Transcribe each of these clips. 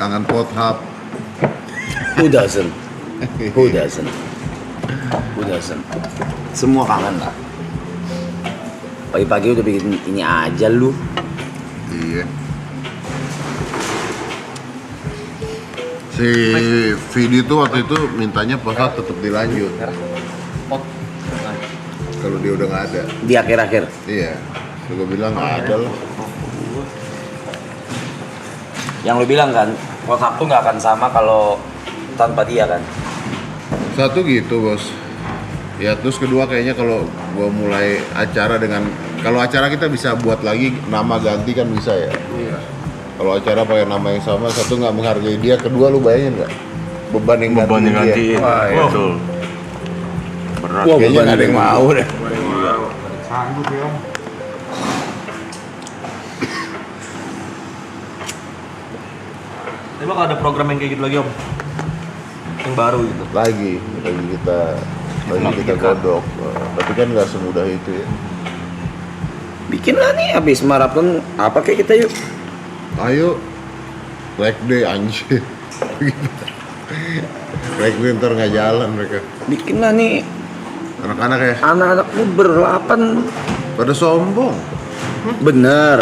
Kangen Pothub. Who doesn't? Who doesn't? Who doesn't? Semua kangen lah. Pagi-pagi udah bikin ini aja lu. Iya. Si Vidi tuh waktu itu mintanya Pothub tetap dilanjut. Kalau dia udah nggak ada. Di akhir-akhir. Iya. Gue bilang nggak ada lah. Yang lu bilang kan, WhatsApp tuh nggak akan sama kalau tanpa dia kan. Satu gitu bos. Ya terus kedua kayaknya kalau gue mulai acara dengan, kalau acara kita bisa buat lagi nama ganti kan bisa ya. Iya. Kalau acara pakai nama yang sama, satu nggak menghargai dia, kedua lu bayangin nggak beban yang ganti dia. Wah, iya betul. Berat. Wah, Kayaknya nggak ada yang mau deh. Sanggup ya om. Tapi bakal ada program yang kayak gitu lagi om, yang baru gitu. Lagi kita godok. Tapi kan nggak semudah itu ya. Bikin lah nih habis maraton apa kayak kita yuk. Ayo, leg day anjir. Leg day ntar nggak jalan mereka. Bikin lah nih Anak-anak ya, anak-anak lu berlapan. pada sombong. Bener.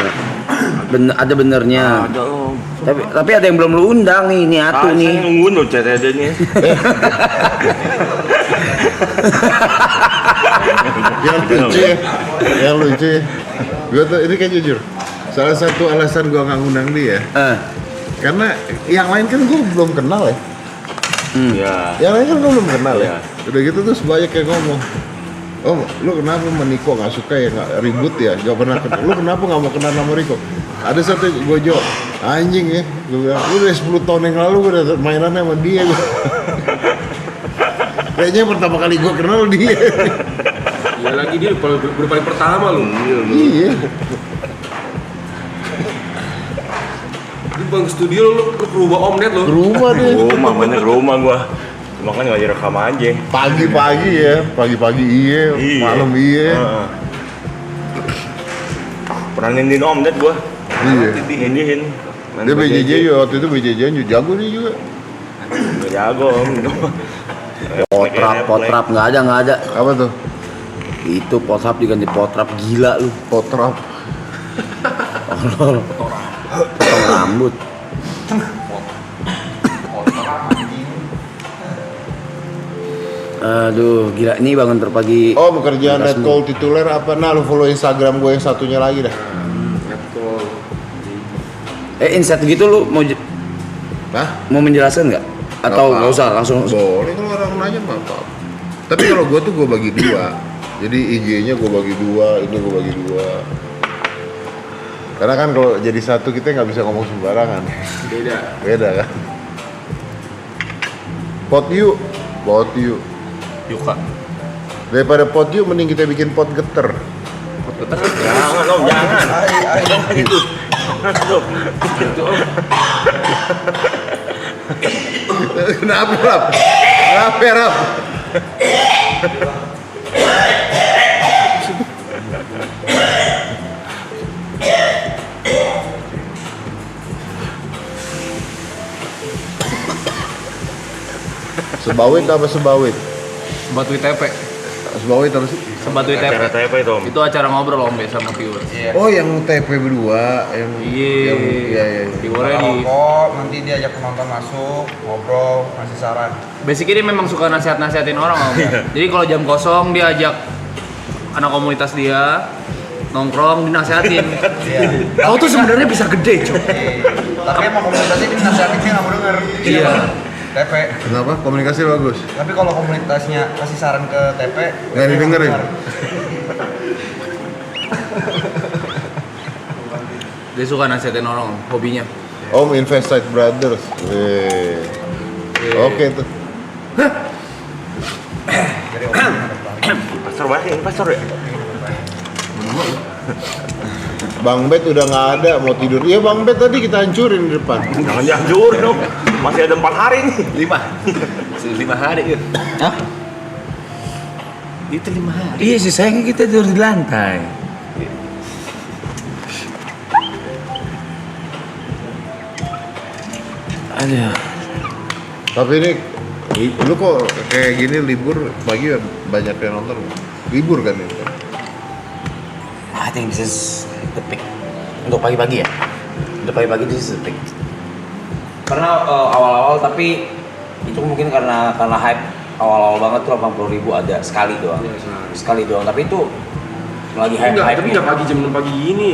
Ada benernya. Ada om. Tapi ada yang belum lu undang nih, ini Atu Saya nih. nungguin loh chat ada nih. Yang lucu ya. Gue tuh ini kan jujur. Salah satu alasan gue nggak ngundang dia, karena yang lain kan gue belum kenal ya. Iya. Yang lain kan gue belum kenal ya. Iya. Udah gitu terus banyak yang ngomong, "Oh, lu kenapa sama Niko nggak suka ya, nggak ribut ya, nggak pernah kenal. Lu kenapa nggak mau kenal sama Niko?" Ada satu gue jawab, anjing ya, gue bilang, lu udah 10 tahun yang lalu gue udah mainan sama dia. Kayaknya pertama kali gue kenal dia. Iya lagi dia udah paling pertama lu. Iya. Di bang studio lu ke rumah om net lu. Ke rumah deh. Rumah banyak rumah gua. Cuma kan nggak direkam aja. Pagi-pagi ya, pagi-pagi iya, malam iya. Heeh. Pernah nindihin om net gua. Iya. Nindihin. Dia BJJ ya, waktu itu BJJ jago nih juga. Nggak jago om. Potrap nggak ada. Apa tuh? Itu potrap diganti potrap, gila lu. Potrap. Potong rambut. Aduh, gila ini bangun terpagi. Oh, pekerjaan Red Call tituler apa? Nah, lu follow Instagram gue yang satunya lagi dah. Betul. Insight gitu lu Hah? mau menjelaskan nggak? Atau nggak usah langsung? Boleh kalau orang nanya mah apa. Tapi kalau gue tuh gue bagi dua. Jadi IG-nya gue bagi dua, ini gue bagi dua. Karena kan kalau jadi satu kita nggak bisa ngomong sembarangan. Beda kan? Pot you. Yuka. Daripada pot you mending kita bikin pot geter. Jangan om, jangan. Jangan itu. Kenapa Rap? Kenapa Rap? Sebawit apa sebawit? Sebat WTP. Sebawit apa sih? Sebat WTP. Acara apa itu om? Itu acara ngobrol om sama viewers. Oh yang TP berdua, yang Iya. iya. Viewernya di. Rokok, nanti dia ajak penonton masuk, ngobrol, ngasih saran. Basically dia memang suka nasihatin orang om. Jadi kalau jam kosong dia ajak anak komunitas dia nongkrong dinasihatin. Iya. Kau tuh sebenarnya bisa gede cok. Tapi emang komunitasnya dia nasihatin dia nggak mau denger. Iya. TP. Kenapa? Komunikasi bagus. Tapi kalau komunitasnya kasih saran ke TP, Nggak didengerin. Dia suka nasihatin orang, hobinya. Om Investite Brothers. Weh. Oke tuh. Pastor banyak investor ya? Bang Bet udah nggak ada, mau tidur. Iya Bang Bet tadi kita hancurin di depan. Jangan dihancurin dong. Masih ada 4 hari nih. 5 hari ya. Hah? Itu 5 hari. Iya sih sayang kita tidur di lantai. Aduh. Tapi ini lu kok kayak gini libur pagi banyak yang nonton nggak? Libur kan ini? I think this is the peak. Untuk pagi-pagi ya. Untuk pagi-pagi this is the peak. Karena awal-awal tapi itu mungkin karena hype awal-awal banget tuh 80.000 ada sekali doang. Sekali doang. Tapi itu lagi Enggak, hype. tapi nggak pagi jam 6 pagi gini.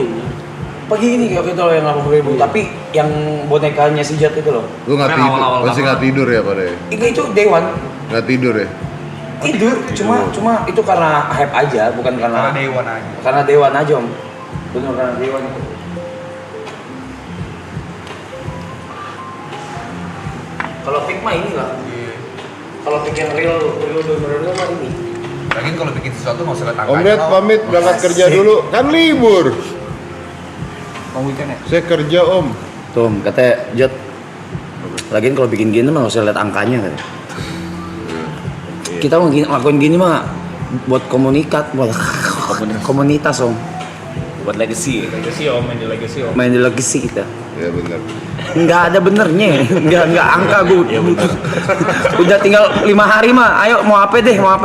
Pagi ini kayak gitu loh yang 80.000. Tapi yang bonekanya si Jet itu loh. Lu nggak Yang tidur, awal-awal pasti banget. nggak tidur ya pada ya? Itu day one. Nggak tidur ya? Tidur, cuma itu karena hype aja, bukan Karena karena Dewan aja. karena Dewan aja om. Bener karena Dewan itu. Kalau pick mah inilah. Kalau pick yang real bener mah ini. Lagian kalau bikin sesuatu nggak usah lihat Om angkanya. Ded pamit berangkat kerja dulu, kan libur. Mau weekend ya? Saya kerja om. Tuh, katanya Jet. Lagian kalau bikin gini mah nggak usah lihat angkanya kan. Kita mau ngelakuin gini mah buat komunitas om. Buat legacy. Legacy om, main di legacy om. Main di legacy kita. Ya benar. Nggak ada benernya, nggak angka gue. Udah tinggal 5 hari mah, ayo mau apa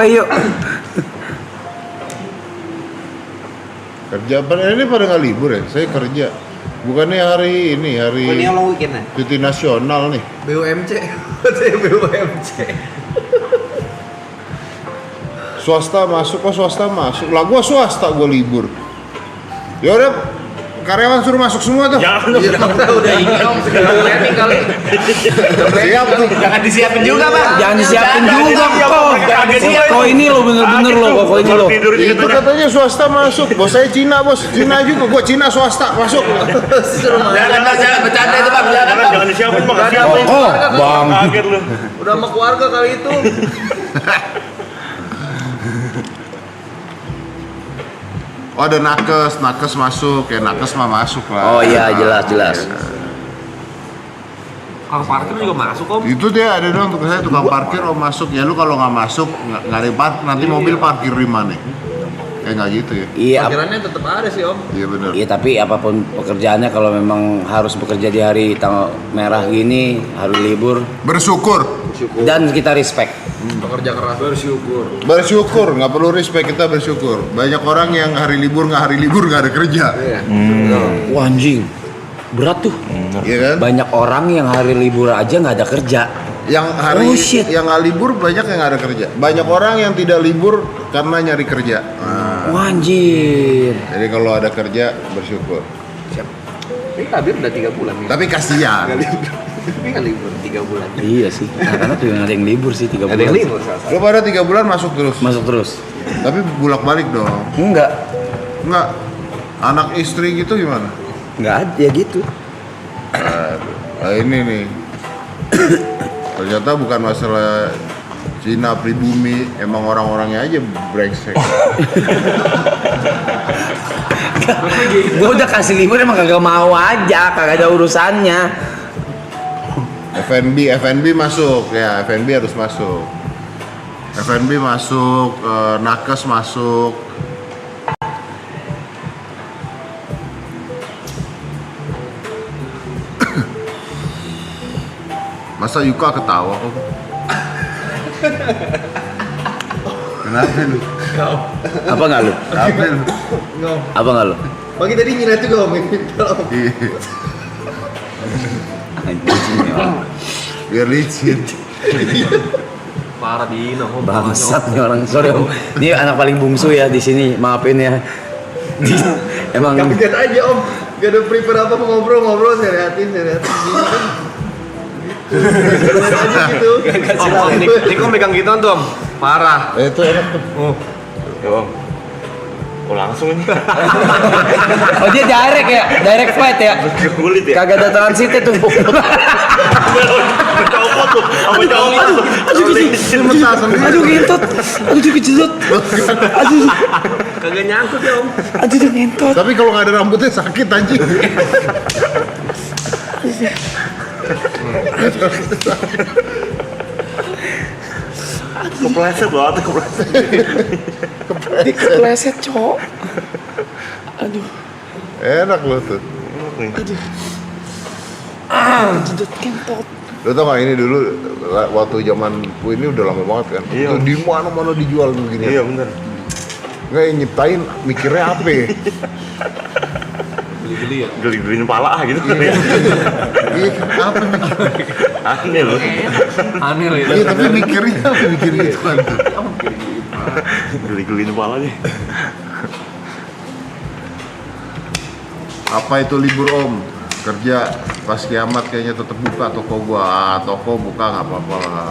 yuk. Kerja ini pada nggak libur ya? Saya kerja. Bukannya hari ini hari long weekend ya? cuti nasional nih. BUMC. BUMC. Swasta masuk kok swasta masuk. Lah gua swasta gua libur. Ya udah karyawan suruh masuk semua tuh. Jangan Udah ini om, segala planning kali. Siap tuh. Jangan disiapin juga, Bang. Jangan disiapin juga kok ini lo bener-bener lo kok ini lo. tidur Itu gitu. katanya swasta masuk. Bos saya Cina bos. Cina juga. Gua Cina swasta masuk. Jangan bercanda itu, Bang. Jangan disiapin bang. Oh bang. Kaget lu. Udah sama keluarga kali itu. Oh ada nakes masuk. Ya nakes mah masuk lah. Oh iya jelas. Kalau parkir juga masuk om. Itu dia ada dong untuk saya tukang parkir om masuk. Ya lu kalau nggak masuk nggak ada parkir nanti mobil parkir di mana? Kayak nggak gitu ya? Iya. Parkirannya tetap ada sih, Om. Iya benar. Iya tapi apapun pekerjaannya kalau memang harus bekerja di hari tanggal merah gini, hari libur Bersyukur. dan kita respect. Pekerja keras. Bersyukur, nggak perlu respect, kita bersyukur. Banyak orang yang hari libur nggak ada kerja. Wah anjing, berat tuh. Iya kan? Banyak orang yang hari libur aja nggak ada kerja. Yang hari Oh, shit. yang nggak libur banyak yang nggak ada kerja. Banyak orang yang tidak libur karena nyari kerja. Nah, Wah anjir. jadi kalau ada kerja bersyukur. Ini kabir udah 3 bulan nih. Tapi kasihan. Ini kan libur 3 bulan. Iya sih. Karena tuh ada yang libur sih 3 Ada bulan. yang libur salah. Lo pada 3 bulan masuk terus. Masuk terus. Tapi bolak balik dong. Enggak. Enggak. Anak istri gitu gimana? Enggak ada ya gitu. Nah, ini nih. Ternyata bukan masalah Cina pribumi, emang orang-orangnya aja brengsek. Gue udah kasih libur emang kagak mau aja, kagak ada urusannya. FNB masuk ya, FNB harus masuk. FNB masuk, nakes masuk. Masa Yuka ketawa kok? Kenapa lu? Apa enggak lu? Kenapa lu? Apa enggak lu? Pagi tadi nyilet juga Om. Iya, Anjing ya. biar licin. Parah Dino om. Bangsat nih orang. Sorry Om. Ini anak paling bungsu ya di sini. Maafin ya. Emang Kaget aja Om. Gak ada prepare apa ngobrol saya liatin gini kan. Aja gitu. Om, Niko megang gitu tuh om. Parah. Itu enak tuh. Ya bang. Oh langsung nih. oh dia direct ya, direct flight ya. Kulit ya. Kagak ada transit tuh. Copot tuh. Apa copot tuh? Aduh ngentot. Aduh kejedot. Aduh. Kagak nyangkut ya om. Aduh ngentot. Tapi kalau nggak ada rambutnya sakit anjing. Kepleset banget, kepleset. Dikepleset cok. Aduh. Enak loh tuh. Kejedot ngentot. Lo tau gak ini dulu waktu zaman ini udah lama banget kan? Iya. Itu di mana-mana dijual begini. Iya bener. Nggak yang nyiptain mikirnya apa? Ya? Beli-beli ya. Geli-geliin pala gitu. Iya, apa mikirnya? Aneh loh. Aneh loh itu. Iya, tapi mikirnya apa mikir gitu kan tuh? Geli-geliin pala nih. Apa itu libur om? Kerja pas kiamat kayaknya tetap buka toko gua. Toko buka nggak apa-apa lah.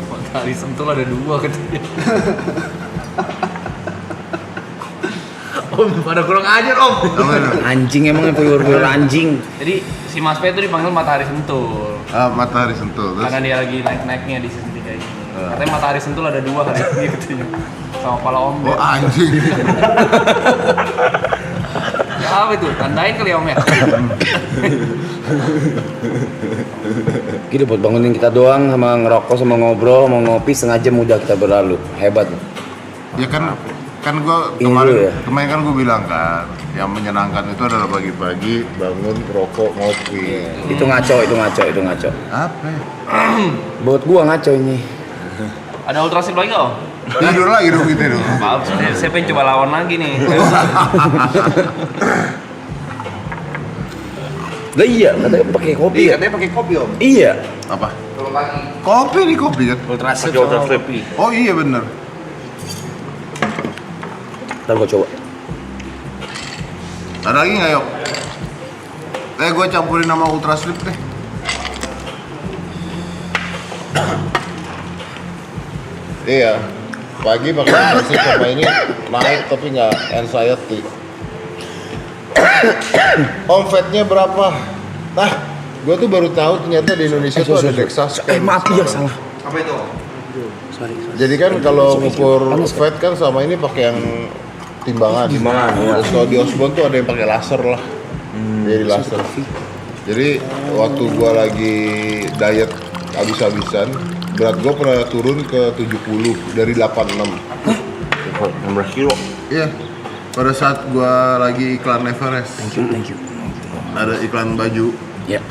Matahari Sentul ada 2 katanya. Om, pada kurang ajar om. Anjing emang puyur-puyur anjing. Jadi si Mas P itu dipanggil Matahari Sentul. Matahari Sentul. Terus Karena dia lagi naik-naiknya di season 3 ini. Katanya Matahari Sentul ada 2 hari ini katanya. Sama kepala om. oh anjing. Ya, apa itu? Tandain kali ya om ya. Gitu buat bangunin kita doang sama ngerokok sama ngobrol sama ngopi setengah jam udah kita berlalu. Hebat. Ya kan gua Ini dulu ya? kemarin kan gua bilang kan yang menyenangkan itu adalah pagi-pagi bangun rokok ngopi. Itu ngaco. Apa? Buat gua ngaco ini. Ada ultrasip lagi nggak om? Tidur lagi dong kita dong. Maaf, saya pengen coba lawan lagi nih. Lah iya, katanya pakai kopi ya? Katanya pakai kopi om. Iya. Apa? Kalau pagi. Kopi nih kopi kan? Ultrasip Pakai ultraslip. Oh iya bener. Ntar gua coba. Ada lagi nggak Yok? Gue campurin sama ultraslip deh. Iya, pagi pakai ultraslip sama ini naik tapi nggak anxiety. Om fatnya berapa? Nah, gue tuh baru tahu ternyata di Indonesia tuh ada Dexascan. Maaf ya salah. Apa itu? Jadi kan kalau ngukur fat kan sama ini pakai yang timbangan. Terus kalau di Osborne tuh ada yang pakai laser lah. Jadi laser. Jadi waktu gua lagi diet habis-habisan, berat gua pernah turun ke 70 dari 86. 16 kilo. Iya. Pada saat gua lagi iklan Everest, Thank you. ada iklan baju, Ya.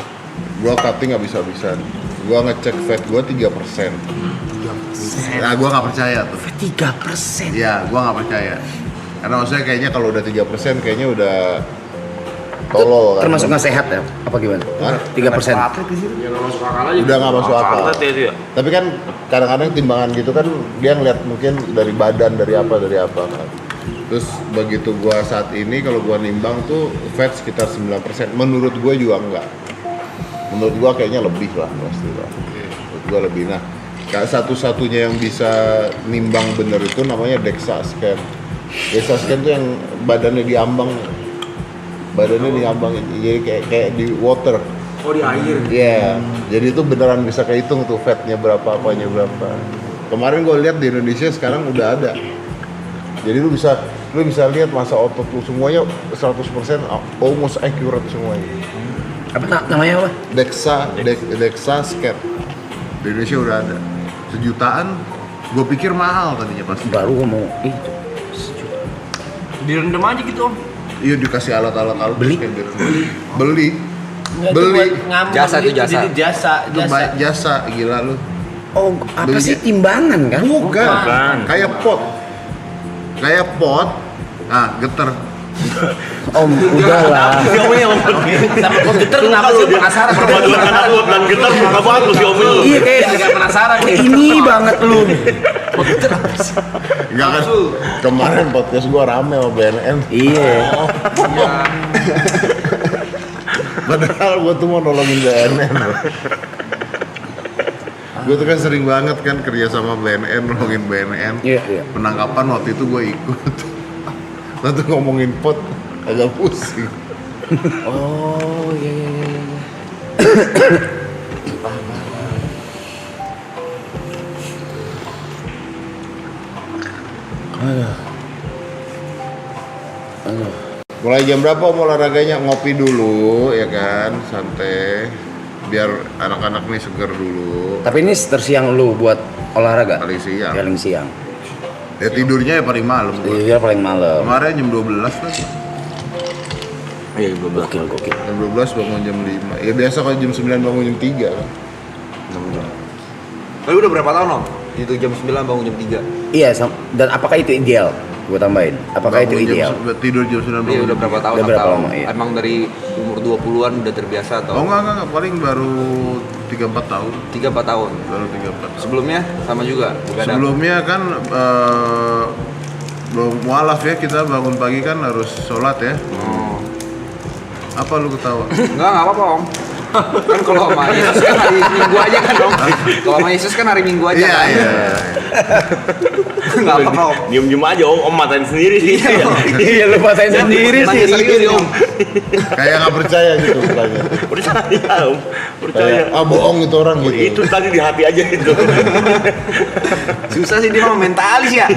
gua cutting habis-habisan. Gua ngecek fat gua 3%. Nah, gua nggak percaya tuh. 3%. Iya, gua nggak percaya. Karena maksudnya kayaknya kalau udah 3% kayaknya udah tolol kan. Termasuk nggak sehat ya? Apa gimana? Hah? 3%. Ya nggak masuk akal aja. Udah nggak masuk akal. Pantat ya itu ya. Tapi kan kadang-kadang timbangan gitu kan dia ngeliat mungkin dari badan, dari apa kan. Terus begitu gua saat ini kalau gua nimbang tuh fat sekitar 9%. Menurut gua juga enggak. Menurut gua kayaknya lebih lah pasti lah. Menurut gua lebih. Nah, satu-satunya yang bisa nimbang bener itu namanya Dexascan. Dexascan tuh yang badannya diambang. Badannya diambang jadi kayak di water. Oh di air. Iya, jadi itu beneran bisa kehitung tuh fatnya berapa, apanya berapa. Kemarin gue lihat di Indonesia sekarang udah ada. Jadi lu bisa lihat masa otot lu semuanya 100% almost accurate semuanya. Apa namanya apa? Dexascan. Di Indonesia udah ada. 1 jutaan. Gue pikir mahal tadinya pasti. Baru gua mau itu. Direndam aja gitu om. Iya dikasih alat-alat Beli? kayak gitu. Beli. Nggak, itu Beli. buat ngambang Jasa itu gitu, jasa. Jadi jasa. Itu baik jasa gila lu. Oh, apa Beli sih dia. timbangan kan? Bukan. Kayak pot. Nah, geter. Om, udahlah. Si Om ini yang Sama kok geter kenapa sih penasaran? perpaduan anak lu dan getar suka banget lu si Om ini. Iya kayak Agak penasaran nih. ini banget lu. Enggak kan? Kemarin podcast gua rame sama BNN. Iya. Padahal gua tuh mau nolongin BNN. Gua tuh kan sering banget kan kerja sama BNN, nolongin BNN. Iya. Penangkapan waktu itu gua ikut. Waktu ngomongin pot agak pusing. Oh, iya. Aduh. Mulai jam berapa mau olahraganya? Ngopi dulu ya kan, santai. Biar anak-anak nih seger dulu. Tapi ini tersiang lu buat olahraga? Paling siang. Paling siang. Ya tidurnya ya paling malam gua. Iya paling malam. Kemarin jam 12 kan. Iya, gokil. Jam 12 bangun jam 5. Ya biasa kalau jam 9 bangun jam 3 kan. 6 jam. Tapi udah berapa tahun Om? Itu jam 9 bangun jam 3. Iya, dan apakah itu ideal? Gue tambahin. Apakah itu Bangun jam ideal? tidur jam 9 bangun. Iya udah berapa tahun? Udah 6 berapa tahun. lama, iya. Emang dari umur 20-an udah terbiasa atau? Oh enggak, paling baru 3-4 tahun. 3-4 tahun. Baru 3-4 tahun. Sebelumnya sama juga? Begadang? Sebelumnya kan belum mualaf ya, kita bangun pagi kan harus sholat ya. Oh. Apa lu ketawa? Enggak apa-apa Om. Kan kalau sama Yesus kan hari Minggu aja kan Om. Kalau sama Yesus kan hari Minggu aja Iya, kan. iya. Enggak apa-apa Om. Diem aja om matain sendiri sih. Iya, lu pasain sendiri Nanya serius nih Om. Kayak nggak percaya gitu katanya. Percaya om, percaya. Kayak bohong itu orang gitu. Itu tadi di hati aja itu. Susah sih dia mah mentalis ya.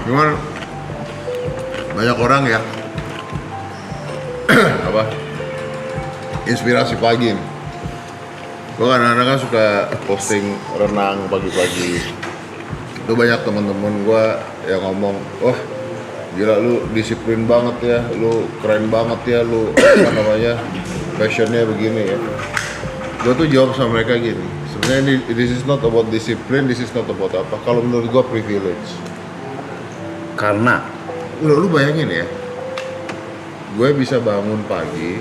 Cuman banyak orang ya apa inspirasi pagi nih. Gue kadang-kadang kan suka posting renang pagi-pagi. Tuh banyak teman-teman gue yang ngomong, wah gila lu disiplin banget ya, lu keren banget ya, lu apa namanya passionnya begini ya. Gue tuh jawab sama mereka gini, sebenarnya this is not about discipline, this is not about apa. Kalau menurut gue privilege. Karena Lu bayangin ya, gue bisa bangun pagi,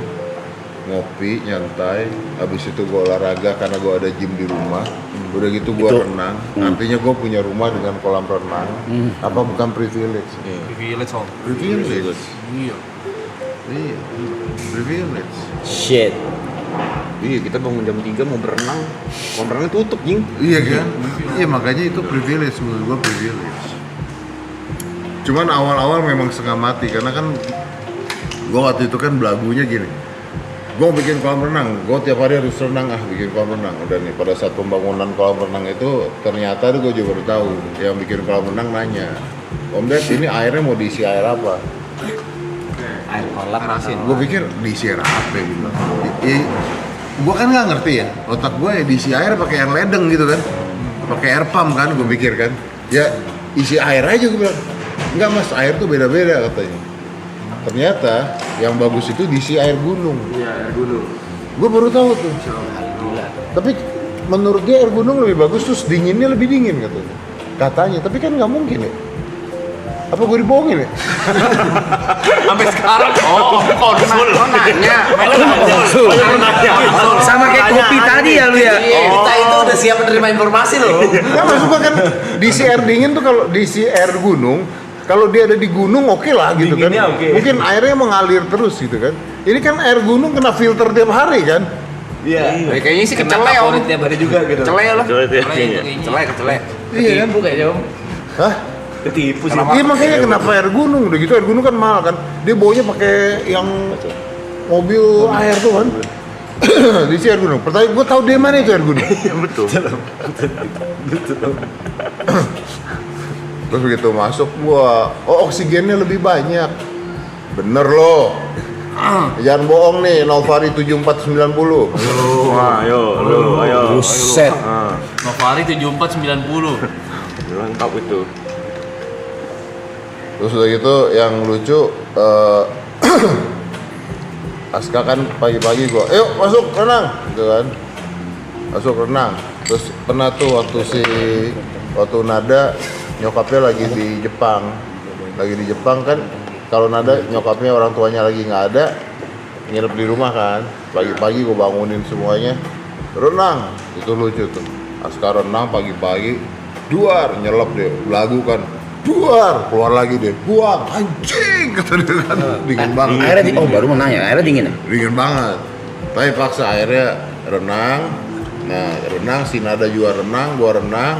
ngopi, nyantai, habis itu gue olahraga karena gue ada gym di rumah, udah gitu gue renang, artinya gue punya rumah dengan kolam renang, apa bukan privilege? Privilege Om. Privilege. Iya. Iya, privilege. shit. Iya kita bangun jam 3 mau berenang. Kolam renang tutup Jing. Iya kan? Iya makanya itu privilege, menurut gue privilege. Cuman awal-awal memang setengah mati karena kan gue waktu itu kan belagunya gini, gue bikin kolam renang, gue tiap hari harus renang bikin kolam renang. Udah nih pada saat pembangunan kolam renang itu ternyata gue juga baru tahu yang bikin kolam renang nanya, Om Ded ini airnya mau diisi air apa? Air kolam asin. Gue pikir diisi air apa gitu. Gue kan nggak ngerti ya, otak gue ya diisi air pakai air ledeng gitu kan, pakai air pump kan, gue pikir kan, ya isi air aja gue bilang. Enggak mas, air tuh beda-beda katanya. Ternyata yang bagus itu diisi air gunung. Iya, air gunung. Gue baru tahu tuh. Tapi menurut dia air gunung lebih bagus, terus dinginnya lebih dingin katanya. Katanya, tapi kan nggak mungkin ya. Apa gue dibohongin ya? Sampai sekarang kok Nanya. Sama kayak kopi tadi ya lu ya. Kita itu udah siap menerima informasi loh. Nggak, maksud gue kan diisi air dingin tuh kalau diisi air gunung, kalau dia ada di gunung oke lah gitu kan. Dinginnya oke. Mungkin airnya mengalir terus gitu kan. Ini kan air gunung kena filter tiap hari kan. Iya. Kayaknya sih kecele Om. tiap hari juga gitu. Kecele lah. Coba itu ya. Kecele. Iya kan? kayaknya Om. Hah? Ketipu sih. Iya makanya kenapa air gunung udah gitu, air gunung kan mahal kan. Dia baunya pakai yang mobil air tuh kan. Di air gunung. Pertanyaan gue tahu dia mana itu air gunung. Betul. Terus begitu masuk gua, oh oksigennya lebih banyak. Bener loh. Jangan bohong nih, Novari 7490. Wah, ayo. Buset. Novari 7490. Lengkap itu. Terus udah gitu yang lucu Aska kan pagi-pagi gua, "Ayo masuk renang." Gitu kan. Masuk renang. Terus pernah tuh waktu Nada nyokapnya lagi di Jepang. Lagi di Jepang kan kalau Nada nyokapnya orang tuanya lagi nggak ada, nginep di rumah kan. Pagi-pagi gua bangunin semuanya. Renang. Itu lucu tuh. Aska renang pagi-pagi, duar nyelap deh, belagu kan. Duar, keluar lagi deh, buang, anjing, kata dia kan, dingin banget. Airnya baru mau nanya, airnya dingin ya? Dingin banget. Tapi paksa akhirnya renang. Nah, renang, si Nada juga renang, gua renang.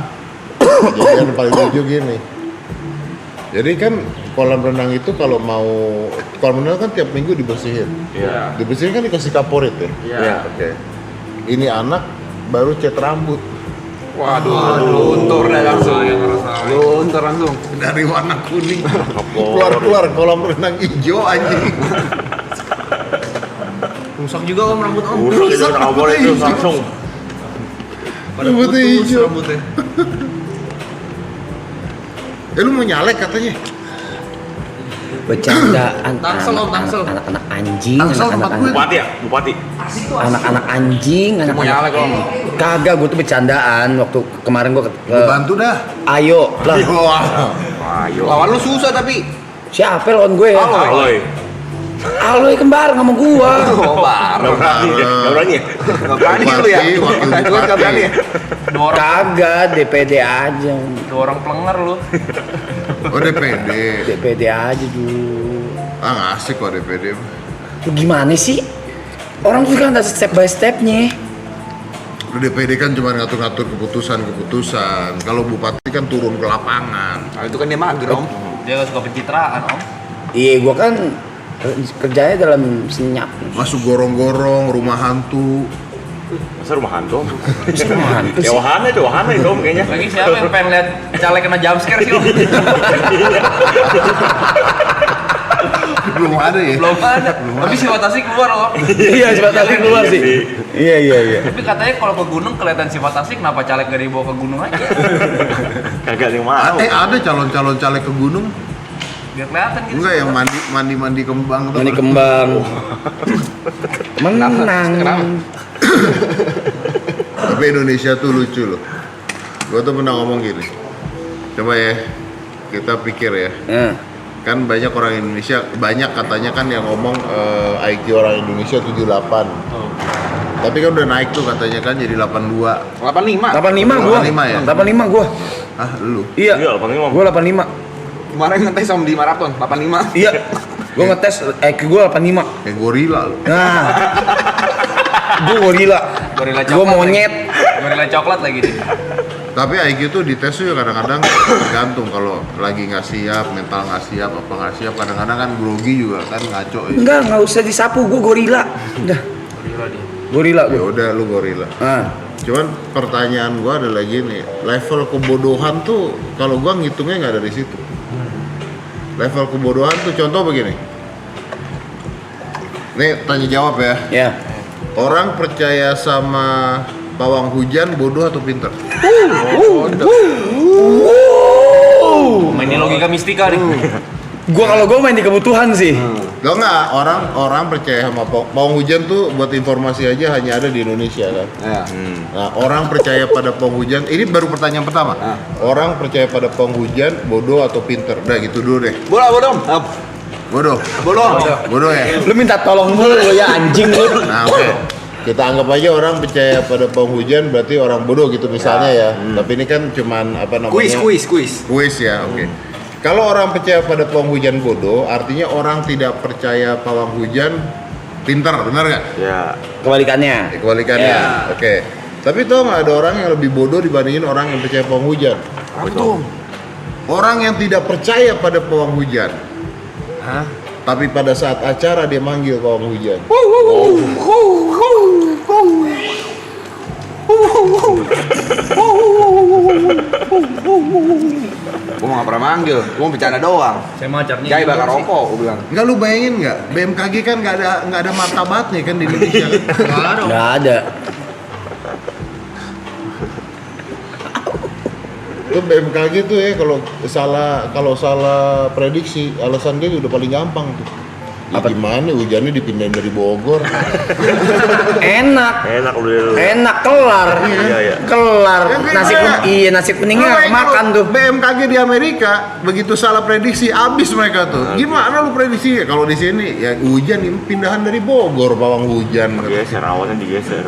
Jadi yang paling lucu gini. Jadi kan kolam renang itu kalau mau, kolam renang kan tiap minggu dibersihin. Iya. Dibersihin kan dikasih kaporit ya? Iya. Oke. Ini anak baru cat rambut. Waduh, luntur dah langsung. Luntur langsung. Dari warna kuning keluar kolam renang hijau anjing. Rusak juga Om rambut Om. Rusak itu kabur itu langsung. Pada Rambutnya putus hijau. rambutnya. Lu mau nyalek katanya? Bercandaan Tangsel, Om, tangsel. anak-anak anjing, Tangsel anak-anak tempat gue. Bupati ya? Bupati. anak-anak anjing, Mau anak-anak nyalek om. kagak, gue tuh bercandaan waktu kemarin gue ke Gua bantu dah. Ayo lah. Wah. Ayo. Lawan lu susah tapi. Siapa lawan gue? Aloy. Aloy kembar sama gua. Oh baru. Nggak berani ya? Nggak berani ya? Gak berani lu ya. Bupati, wakil Gua bupati. gak berani ya. Dua orang, Kagak, DPD aja. dua orang pelenggar lu. Oh DPD. DPD aja dulu. Ah nggak asik kok DPD. Lu gimana sih? Orang tuh kan ada step by stepnya. Lu DPD kan cuma ngatur-ngatur keputusan. Kalau bupati kan turun ke lapangan. Nah, itu kan dia mager om. Dia gak suka pencitraan om. Iya, gua kan kerjanya dalam senyap. Masuk gorong-gorong, rumah hantu. Masa rumah hantu? Rumah hantu Ya sih. wahana itu om kayaknya. Lagi siapa yang pengen lihat caleg kena jumpscare sih om? Belum ada ya? Belum ada. Tapi si Watasi keluar om. Iya, sebatasi keluar sih. Iya. Tapi katanya kalau ke gunung kelihatan si Watasi, kenapa caleg gak dibawa ke gunung aja? Kagak ada yang mau. Ada calon-calon caleg ke gunung. Biar kelihatan gitu. Enggak yang mandi kembang tuh. Mani kembang. Menang. Tapi Indonesia tuh lucu loh. Gua tuh pernah ngomong gini. Coba ya kita pikir ya. Nah, Kan banyak orang Indonesia, banyak katanya kan yang ngomong IQ orang Indonesia 78. Tapi kan udah naik tuh katanya kan jadi 82. 85 gua. 85 ya? 85 gua. Ah, lu. Iya. Iya, 85. Gua 85. Kemarin ngetes sama di maraton 85. Iya. Gua ngetes IQ gua 85. Kayak gorila lu. Nah. Gua gorila. Gorila Gua coklat monyet. lagi. Gorila coklat lagi dia. Tapi IQ tuh dites tuh ya kadang-kadang tergantung kalau lagi nggak siap, mental nggak siap, apa nggak siap. Kadang-kadang kan grogi juga kan ngaco ya. Enggak usah disapu, gua gorila. Udah. Gorila dia. Gorila Ya gua. udah lu gorila. Nah. Cuman pertanyaan gua adalah gini, level kebodohan tuh kalau gua ngitungnya nggak dari situ. Level kebodohan tuh contoh begini. Nih tanya jawab ya. Ya. Orang percaya sama pawang hujan bodoh atau pinter? Mainin logika mistika nih. Kalau gua main di kebutuhan sih. Gak nggak, orang percaya sama pawang hujan tuh buat informasi aja hanya ada di Indonesia kan. Ya. Nah, orang percaya pada pawang hujan, ini baru pertanyaan pertama. Orang percaya pada pawang hujan bodoh atau pinter? Udah gitu dulu deh. Bola bodom. Bodoh. Bodoh ya. Lu minta tolong mulu ya anjing lu. Nah, oke. Kita anggap aja orang percaya pada pawang hujan berarti orang bodoh gitu misalnya ya. Tapi ini kan cuman apa namanya? Kuis. Kuis ya, oke. Kalau orang percaya pada pawang hujan bodoh, artinya orang tidak percaya pawang hujan pintar, benar nggak? Ya. Kebalikannya. Kebalikannya. Ya. Oke. Tapi tau nggak ada orang yang lebih bodoh dibandingin orang yang percaya pawang hujan? Orang yang tidak percaya pada pawang hujan. Tapi pada saat acara dia manggil pawang hujan. Gua nggak pernah manggil, gua mau bercanda doang. Saya macarnya. Jai bakar rokok, gua bilang. Enggak, lu bayangin nggak? BMKG kan nggak ada martabatnya kan di Indonesia kan? Enggak ada. Itu BMKG tuh ya kalau salah prediksi alasan dia udah paling gampang tuh. Ya gimana hujannya dipindahin dari Bogor? Enak. Enak udah. Enak kelar. Iya. Kelar. Ya, kayak Nasi gimana? nasi kuningnya Lu makan kalau tuh. BMKG di Amerika begitu salah prediksi abis mereka tuh. Gimana lu prediksi? Kalau di sini ya hujan pindahan dari Bogor pawang hujan. Geser, awannya digeser.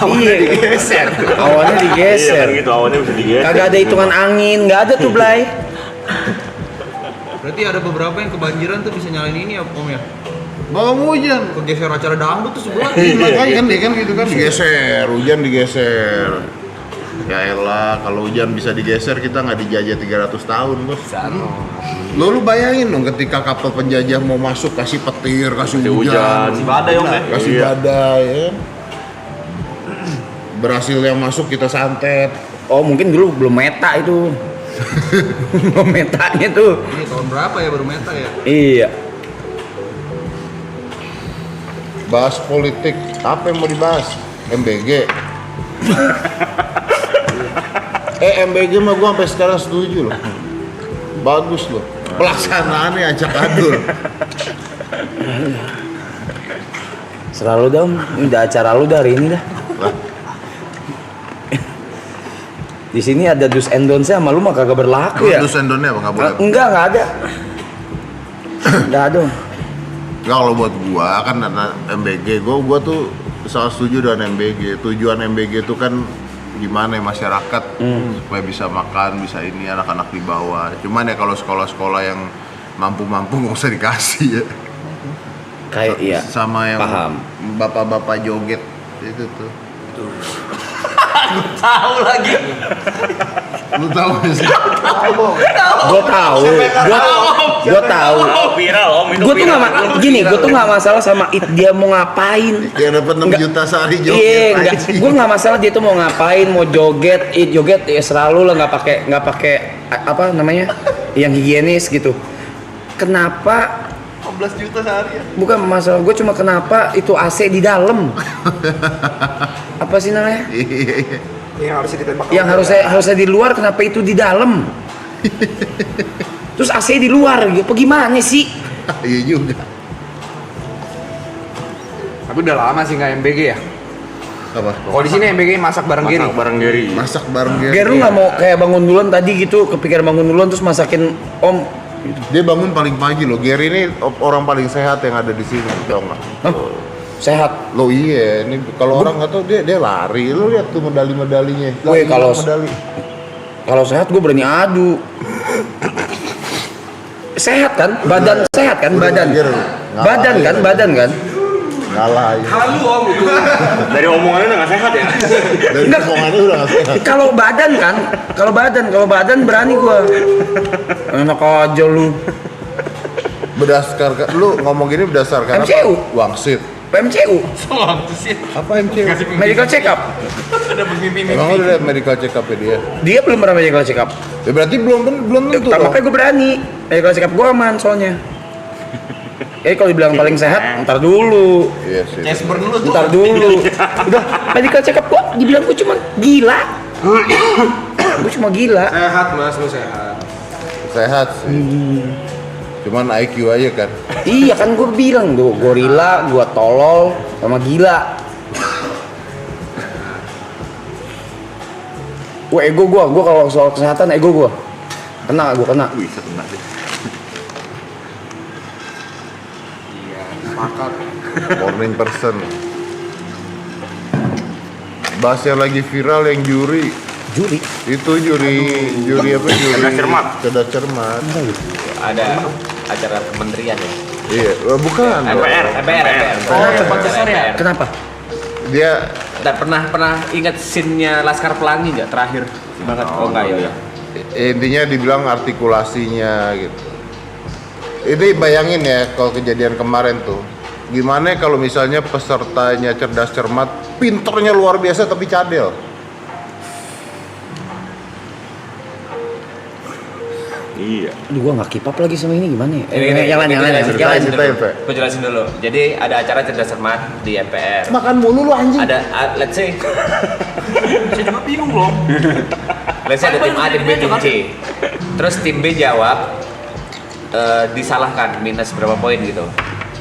Iya, digeser. Awalnya Iya digeser. kan gitu, awannya bisa digeser. Kagak ada hitungan angin, nggak ada tuh Blay. Berarti ada beberapa yang kebanjiran tuh bisa nyalain ini ya om ya? Pawang hujan. Kegeser acara dangdut tuh sebelah. Makanya kan dia kan gitu kan digeser, hujan digeser. Ya elah, kalau hujan bisa digeser kita nggak dijajah 300 tahun bos. Lu bayangin dong ketika kapal penjajah mau masuk kasih petir, kasih hujan, Kasih badai, Om, ya? kasih Iya. badai ya. Berhasil yang masuk kita santet. Oh mungkin dulu belum meta itu. Belum metanya tuh. Ini tahun berapa ya baru meta ya? Iya. Bahas politik, apa yang mau dibahas? MBG. MBG mah gua sampai sekarang setuju loh. Bagus loh. Pelaksanaannya acak adul. Selalu dong, ini udah acara lu dari ini dah. Di sini ada dus and don'ts sama lu mah kagak berlaku ya? Dus endonnya apa nggak boleh? Enggak ada. Enggak ada. Enggak, kalau buat gua kan anak MBG, gua tuh sangat setuju dengan MBG. Tujuan MBG itu kan gimana ya masyarakat supaya bisa makan, bisa ini anak-anak di bawah. Cuman ya kalau sekolah-sekolah yang mampu-mampu nggak usah dikasih ya. Kayak iya. Sama yang Paham. bapak-bapak joget itu tuh. Tahu lagi. Lu tahu nggak sih? Gua tahu. Gua tahu. Oh, viral om, itu Gue tuh viral. gue tuh nggak masalah sama dia mau ngapain. Dia dapat 6 Enggak. juta sehari joget. Iya, enggak. anjing. Gue nggak masalah dia tuh mau ngapain, mau joget ya selalu lah nggak pakai apa namanya yang higienis gitu. Kenapa? 15 juta sehari ya. Bukan masalah gue, cuma kenapa itu AC di dalam? Apa sih namanya? Iya. Yang harusnya ditembak. Yang harusnya di luar, kenapa itu di dalam? Terus AC di luar, apa gimana sih? Iya juga. Tapi udah lama sih nggak MBG ya. Apa? Kalau di sini MBG masak bareng Geri. Masak bareng Gary. Masak bareng dia. Ger, lu nggak mau kayak bangun duluan tadi gitu, kepikiran bangun duluan terus masakin om? Dia bangun paling pagi loh. Gary ini orang paling sehat yang ada di sini, tau nggak? Hah? Sehat. Lo iya, ini kalau orang nggak tahu dia lari. Lo lihat tuh medali-medalinya. Woi, kalau medali. Kalau sehat gue berani adu. Sehat kan? Badan sehat kan? Udah Badan. ngajar lu. Badan kan? Badan kan? Ngalah aja. Halu om itu. Dari omongannya udah nggak sehat ya? Dari omongannya udah nggak sehat. Kalau badan kan? Kalau badan berani gue. Enak aja lu. Berdasarkan lu ngomong gini berdasarkan MCU. apa? Wangsit. PMCU, Apa MCU? medical check up. Emang lu udah lihat medical check up dia? Dia belum pernah medical check up. Ya berarti belum tentu dong. Makanya gue berani. Medical check up gue aman soalnya. Jadi kalau dibilang paling sehat, ntar dulu. Iya sih. Casper dulu tuh. Ntar dulu. Udah, medical check up gue dibilang gue cuma gila. Gue cuma gila. Sehat mas, lu sehat. Sehat sih. Cuman IQ aja kan. Iya kan gue bilang tuh, gorila, gue tolol, sama gila. Ego gue kalau soal kesehatan ego gue kena. Wih, kena deh. Iya, sepakat. Morning person. Bahas yang lagi viral yang juri itu juri apa juri Cerdas cermat. cerdas cermat. Ada acara kementerian ya. Iya, bukan. MPR. Oh, tempat besar ya? Kenapa? Dia Pernah ingat scene-nya Laskar Pelangi nggak terakhir banget? Oh enggak ya. intinya dibilang artikulasinya gitu. Ini bayangin ya kalau kejadian kemarin tuh. Gimana kalau misalnya pesertanya cerdas cermat, pinternya luar biasa tapi cadel. Iya. Aduh gua nggak keep up lagi sama ini gimana ya? Ini, Jalan. Ceritain, Pe. Gue jelasin dulu. Jadi ada acara cerdas cermat di MPR. Makan mulu lu anjing. Ada, let's say, Saya juga bingung loh. let's say ada tim A, tim B, tim C. Terus tim B jawab, disalahkan minus berapa poin gitu.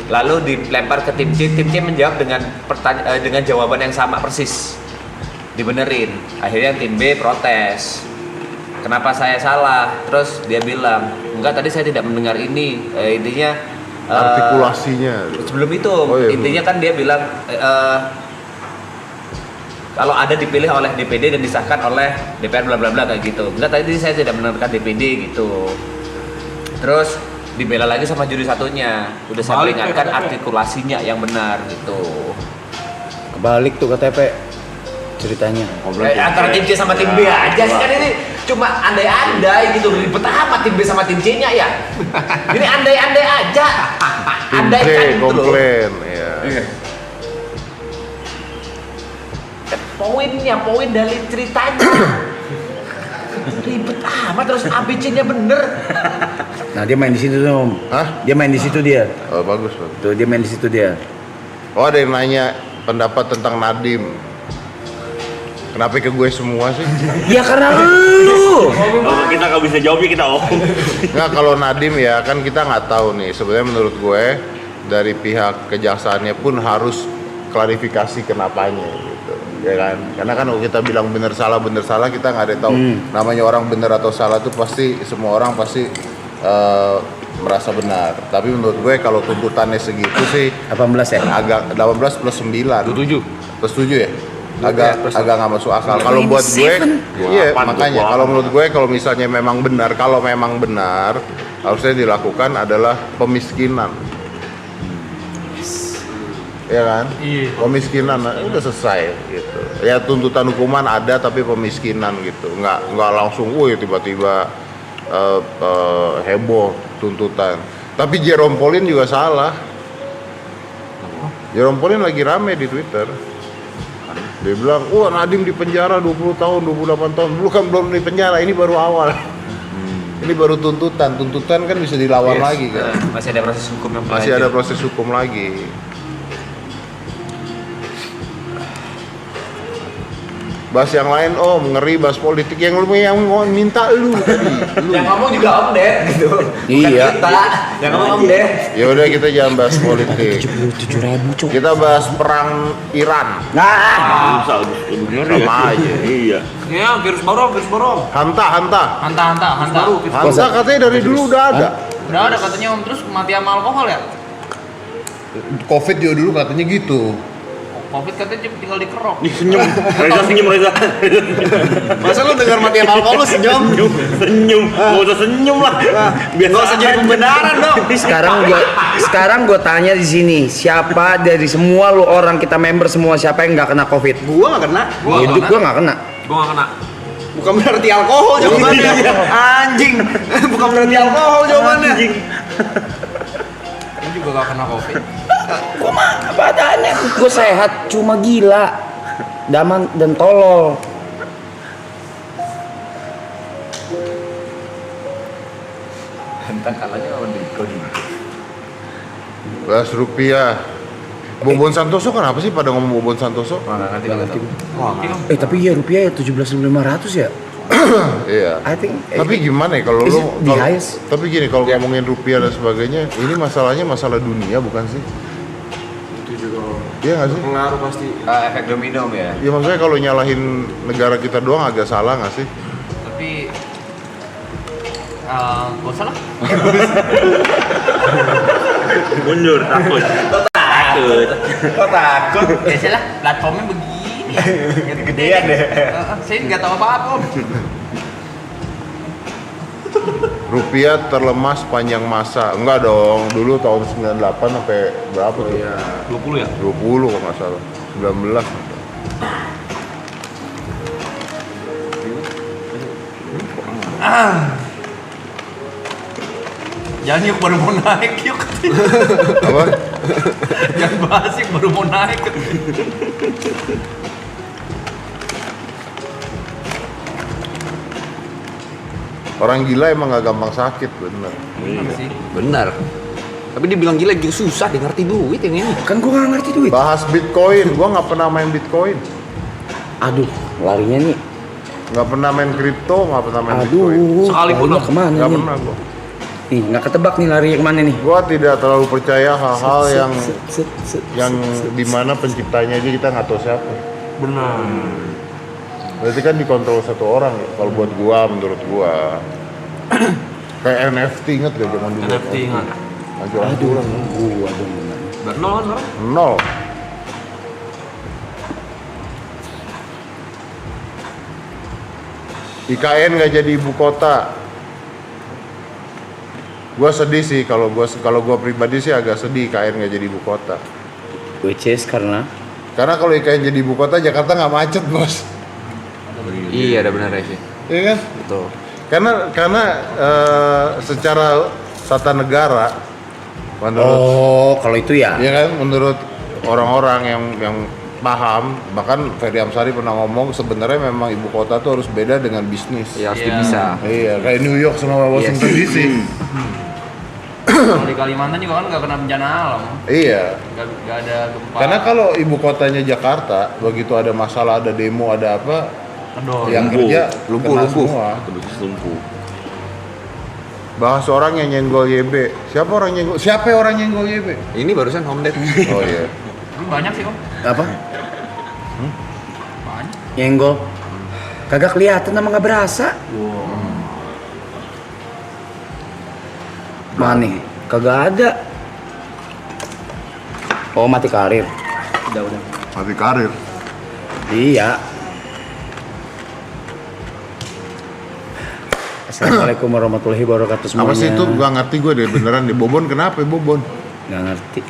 Lalu dilempar ke tim C menjawab dengan jawaban yang sama persis, dibenerin. Akhirnya tim B protes. Kenapa saya salah? Terus dia bilang, enggak tadi saya tidak mendengar ini. Intinya Artikulasinya. sebelum itu Oh, iya, intinya kan dia bilang kalau ada dipilih oleh DPD dan disahkan oleh DPR bla bla bla kayak gitu. Enggak tadi saya tidak mendengarkan DPD gitu. Terus dibela lagi sama juri satunya. Udah saya Balik, peringatkan KTP. artikulasinya yang benar gitu. Kebalik tuh KTP ceritanya. Antara tim C sama tim B aja sih kan ini cuma andai-andai gitu, ribet amat tim B sama tim C-nya ya. Ini andai-andai aja. Tim Andai C kan gitu loh. komplain, ya. Poin dari ceritanya. Ribet amat terus ABC-nya bener. Nah dia main di situ tuh Om. Hah? Dia main di situ dia. Oh, bagus. Tuh dia main di situ dia. Oh, ada yang nanya pendapat tentang Nadiem. Kenapa ke gue semua sih? Ya karena lu. Oh, kita nggak bisa jawabnya kita Nggak, kalau Nadiem ya kan kita nggak tahu nih. Sebenarnya menurut gue dari pihak kejaksaannya pun harus klarifikasi kenapanya gitu, ya kan? Karena kan kalau kita bilang benar salah kita nggak ada tahu. Namanya orang benar atau salah tuh pasti semua orang pasti merasa benar. Tapi menurut gue kalau tuntutannya segitu sih 18 ya? agak 18 plus 9. 7. Plus 7 ya? Agak nggak masuk akal. Kalau buat gue, iya 28, makanya kalau menurut gue kalau misalnya memang benar, harusnya dilakukan adalah pemiskinan. Ya kan? Pemiskinan udah selesai gitu. Ya tuntutan hukuman ada tapi pemiskinan gitu. Nggak langsung tiba-tiba heboh tuntutan. Tapi Jerome Pauline juga salah. Jerome Pauline lagi rame di Twitter. Dia bilang, Nadiem di penjara 20 tahun, 28 tahun. Dulu kan belum di penjara, ini baru awal. Ini baru tuntutan. Tuntutan kan bisa dilawan lagi kan. Masih ada proses hukum yang Masih ada proses hukum lagi. Bahas yang lain, ngeri bahas politik yang minta lu tadi. Yang ngomong juga Om Ded gitu. Iya. Kita yang ngomong Om Ded. Ya udah kita jangan bahas politik. 77.000 cok. Kita bahas perang Iran. Nah, Sama aja. Iya. Ya, virus baru. Hanta. Hanta. Hanta katanya dari dulu udah ada. Udah ada katanya Om, terus mati sama alkohol ya? Covid juga dulu katanya gitu. Covid katanya tinggal dikerok. Senyum. Reza. Masa lu dengar mati sama alkohol lu senyum? Senyum. Nggak usah senyum lah. Biasa Gak usah jadi pembenaran dong. sekarang gue tanya di sini, siapa dari semua lu orang kita member semua siapa yang nggak kena COVID? Gua gak kena. Hidup gue nggak kena. Gua gak kena. Bukan berarti alkohol jawabannya. Anjing. Bukan berarti alkohol jawabannya. Gua juga gak kena Covid. Gue mah badannya gue sehat, cuma gila, daman dan tolol. Tentang kalanya lawan Diko. Bahas rupiah. Bobon Santoso kenapa sih pada ngomong Bobon Santoso? Nanti nggak tahu. Tapi ya rupiah ya 17.500 ya. Iya. I think. Tapi gimana ya kalau Is lu it the highest? tapi gini kalau ngomongin rupiah dan sebagainya, ini masalahnya masalah dunia bukan sih? Itu juga Iya nggak sih? pengaruh pasti. Efek domino ya. Ya maksudnya kalau nyalahin negara kita doang agak salah nggak sih? Tapi gak salah. Mundur takut. Kok takut? Ya salah, platformnya begini. Gedean deh. Saya nggak tahu apa-apa Om. Rupiah terlemah sepanjang masa. Enggak dong, dulu tahun 98 sampai berapa tuh? 20 ya? 20 kalau nggak salah. 19. Jangan yuk baru mau naik yuk. Apa? Jangan bahas yuk baru mau naik. Orang gila emang nggak gampang sakit, bener. Benar. Tapi dibilang gila juga susah, dia ngerti duit yang ini. Kan gue nggak ngerti duit. Bahas Bitcoin, gua nggak pernah main Bitcoin. Aduh, larinya nih. Nggak pernah main kripto, nggak pernah main Bitcoin. Aduh, Sekalipun larinya dong. kemana Nggak nih? pernah gua. Nih, nggak ketebak nih larinya kemana nih? Gua tidak terlalu percaya hal-hal Set, set, yang set. dimana penciptanya aja kita nggak tahu siapa. Benar. Berarti kan dikontrol satu orang ya. Kalau buat gua, menurut gua. Kayak NFT inget gak zaman dulu? NFT ingat. Hancur-hancuran. Gua dong. Bernol kan orang? Nol. IKN nggak jadi ibu kota. Gua sedih sih kalau gua pribadi sih agak sedih IKN nggak jadi ibu kota. Which is karena Karena kalau IKN jadi ibu kota Jakarta nggak macet bos. Iya, ada benar sih. Iya kan? Betul. Karena secara tata negara menurut kalau itu ya. ya kan menurut orang-orang yang paham, bahkan Ferry Amsari pernah ngomong sebenarnya memang ibu kota tuh harus beda dengan bisnis. Ya harus Iya. bisa. Iya, kayak New York sama Washington DC. Kalau di Kalimantan juga kan nggak kena bencana alam, Iya. nggak ada gempa. Karena kalau ibu kotanya Jakarta, begitu ada masalah, ada demo, ada apa, Kendor. yang kerja kena semua. Terus lumpuh. Bahas orang yang nyenggol YB. Siapa orang nyenggol? Siapa orang nyenggol YB? Ini barusan home date. Oh iya. Ini banyak sih kok. Apa? Banyak. Nyenggol. Kagak kelihatan sama nggak berasa. Mana? Kagak ada. Oh, mati karir. Udah. Mati karir. Iya. Assalamualaikum warahmatullahi wabarakatuh semuanya. Apa sih itu? Gak ngerti gue deh beneran deh. Bobon kenapa ya Bobon? Nggak ngerti.